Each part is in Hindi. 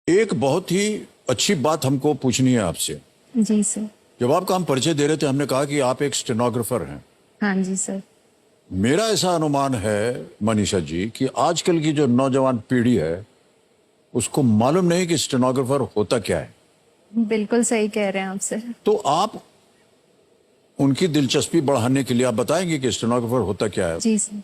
एक बहुत ही अच्छी बात हमको पूछनी है आपसे। जी सर। जब आपका हम परिचय दे रहे थे हमने कहा कि आप एक स्टेनोग्राफर हैं। हाँ जी सर। मेरा ऐसा अनुमान है मनीषा जी कि आजकल की जो नौजवान पीढ़ी है उसको मालूम नहीं कि स्टेनोग्राफर होता क्या है। बिल्कुल सही कह रहे हैं आप सर। तो आप उनकी दिलचस्पी बढ़ाने के लिए आप बताएंगे कि स्टेनोग्राफर होता क्या है। जी सर।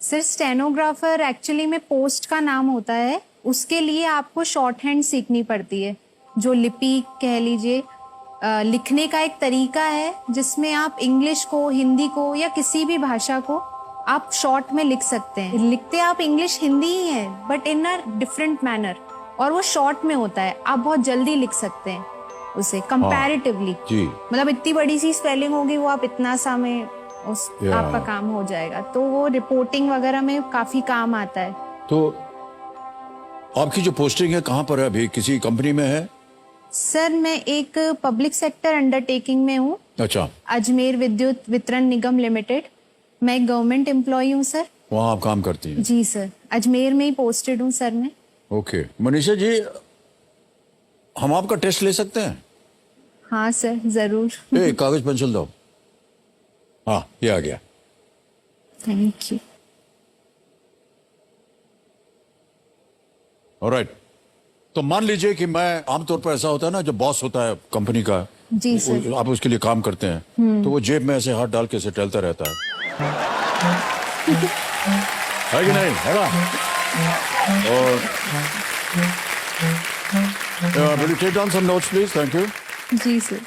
सर स्टेनोग्राफर एक्चुअली में पोस्ट का नाम होता है, उसके लिए आपको शॉर्ट हैंड सीखनी पड़ती है, जो लिपि कह लीजिए, लिखने का एक तरीका है जिसमें आप इंग्लिश को, हिंदी को या किसी भी भाषा को आप शॉर्ट में लिख सकते हैं। लिखते आप इंग्लिश हिंदी ही है but in a different manner, और वो शॉर्ट में होता है, आप बहुत जल्दी लिख सकते हैं उसे कंपैरेटिवली। मतलब इतनी बड़ी सी स्पेलिंग होगी वो आप इतना सा में आपका काम हो जाएगा, तो वो रिपोर्टिंग वगैरह में काफी काम आता है। तो आपकी जो पोस्टिंग है कहाँ पर है अभी, किसी कंपनी में है? सर मैं एक पब्लिक सेक्टर अंडरटेकिंग में हूँ। अच्छा। अजमेर विद्युत वितरण निगम लिमिटेड। मैं एक गवर्नमेंट एम्प्लॉई हूँ सर। वहाँ आप काम करती हैं? जी सर, अजमेर में ही पोस्टेड हूँ सर मैं। ओके मनीषा जी, हम आपका टेस्ट ले सकते हैं? हाँ सर जरूर। एक कागज पेंसिल दो। हाँ ये आ गया। Thank you. ऑलराइट, तो मान लीजिए कि मैं, आमतौर पर ऐसा होता है ना, जब बॉस होता है कंपनी का, जी सर, आप उसके लिए काम करते हैं तो वो जेब में ऐसे हाथ डाल के ऐसे टहलता रहता है कि नहीं, है ना? और will you take down some notes please? Thank you. जी sir.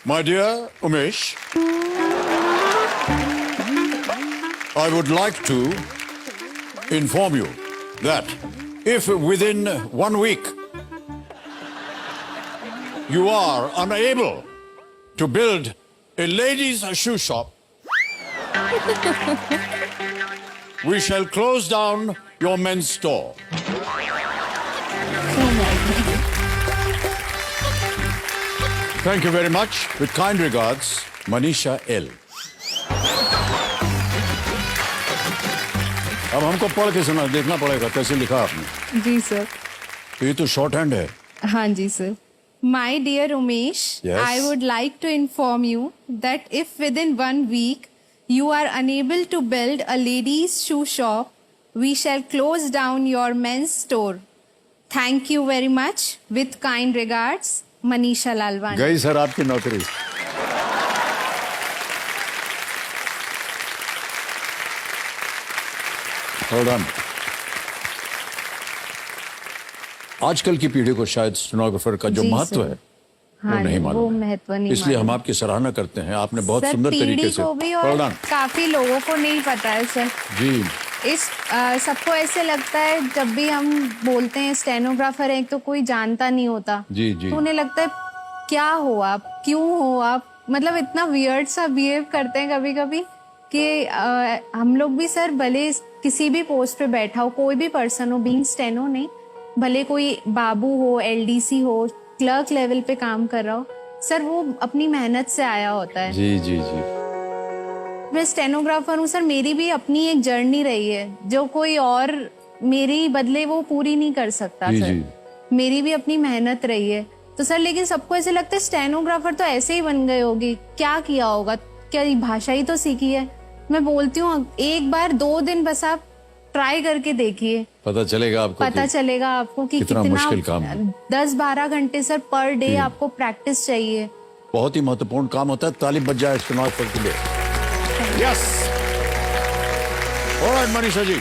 My dear Umesh, I would like to inform you that if within 1 week you are unable to build a ladies' shoe shop, we shall close down your men's store. Thank you very much. With kind regards, Manisha L. अब हमको पढ़ के सुना, देखना पड़ेगा कैसे लिखा आपने। जी सर। तो ये तो शॉर्ट हैंड है। हाँ जी sir. My dear Umesh, Yes. I would like to inform you that if within 1 week you are unable to build a ladies' shoe shop, we shall close down your men's store. Thank you very much. With kind regards, Manisha Lalwani. गई सर आपकी नौकरी। Well done. आजकल की पीढ़ी को शायद स्टेनोग्राफर का जो जी महत्व सर। है हाँ, वो नहीं मालूम वो है। महत्व नहीं इसलिए हम मालूम। आपकी सराहना करते हैं, आपने बहुत सर, सुंदर तरीके पीढ़ी से। को भी Well और done. काफी लोगों को नहीं पता है सर। जी। इस सबको ऐसे लगता है जब भी हम बोलते हैं स्टेनोग्राफर है तो कोई जानता नहीं होता। जी जी। तो उन्हें लगता है क्या हो आप, क्यों हो आप, मतलब इतना वियर्ड सा बिहेव करते हैं कभी कभी कि हम लोग भी सर भले किसी भी पोस्ट पे बैठा हो, कोई भी पर्सन हो, बीइंग स्टेनो नहीं, भले कोई बाबू हो, एलडीसी हो, क्लर्क लेवल पे काम कर रहा हो, सर वो अपनी मेहनत से आया होता है। जी जी जी। मैं स्टेनोग्राफर हूँ सर, मेरी भी अपनी एक जर्नी रही है जो कोई और मेरे बदले वो पूरी नहीं कर सकता जी, सर। जी। मेरी भी अपनी मेहनत रही है तो सर, लेकिन सबको ऐसे लगता है स्टेनोग्राफर तो ऐसे ही बन गए होगी, क्या किया होगा, क्या भाषा ही तो सीखी है। मैं बोलती हूँ एक बार 2 दिन बस आप ट्राई करके देखिए, पता चलेगा आपको, पता चलेगा आपको कि कितना मुश्किल काम है। 10-12 घंटे सर पर डे आपको प्रैक्टिस चाहिए। बहुत ही महत्वपूर्ण काम होता है। ताली बज जाए स्टेनोग्राफर के लिए। यस। ऑलराइट मनीषा जी।